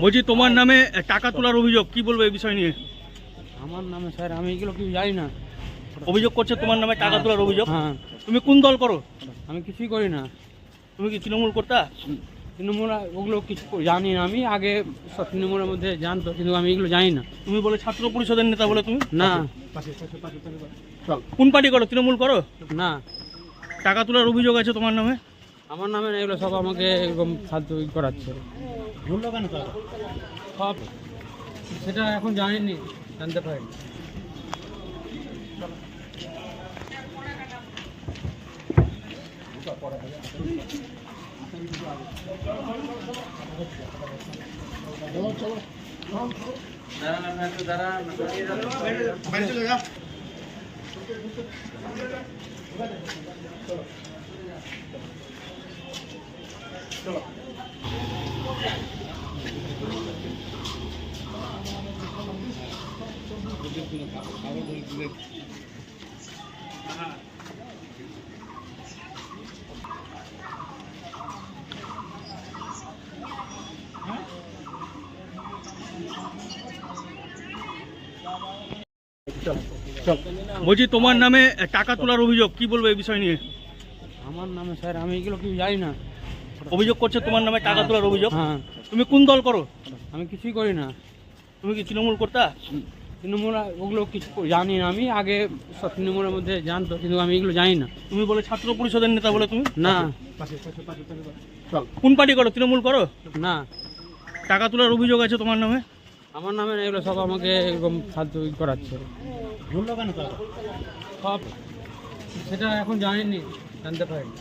বলছি তোমার নামে টাকা তোলার অভিযোগ, কি বলবো এই বিষয় নিয়ে? আমার নামে স্যার আমি এগুলো কিছু জানি না। অভিযোগ করছে তোমার নামে টাকা তোলার অভিযোগ। হ্যাঁ, তুমি কোন দল করো? আমি কিছুই করি না। তুমি কি তৃণমূল করতা? তৃণমূল ওগুলো কিছু জানি না। আমি আগে সব তৃণমূলের মধ্যে জানতো, কিন্তু আমি এগুলো জানি না। তুমি বলে ছাত্র পরিষদের নেতা বলে তুমি? না কোন পার্টি করো? তৃণমূল করো? না, টাকা তোলার অভিযোগ আছে তোমার নামে। আমার নামে না, এগুলো সব আমাকে এরকম সাহায্য করাচ্ছে সব। সেটা এখন জানিনি, জানতে পারিনি। বলছি তোমার নামে টাকা তোলার অভিযোগ, কি বলবো এই বিষয় নিয়ে? আমার নামে স্যার আমি এগুলো কিছু জানি না। অভিযোগ করছে তোমার নামে টাকা তোলার অভিযোগ। হ্যাঁ, তুমি কোন দল করো? আমি কিছুই করি না। তুমি কি তৃণমূল করতা? তৃণমূল ওগুলো কিছু জানি না। আমি আগে সব তৃণমূলের মধ্যে জানতো, কিন্তু আমি এগুলো জানি না। তুমি বলে ছাত্র পরিষদের নেতা বলে তুমি? না কোন পার্টি করো? তৃণমূল করো? না, টাকা তোলার অভিযোগ আছে তোমার নামে। আমার নামে না, এগুলো সব আমাকে এরকম সাহায্য করাচ্ছে সব। সেটা এখন জানিনি, জানতে পারিনি।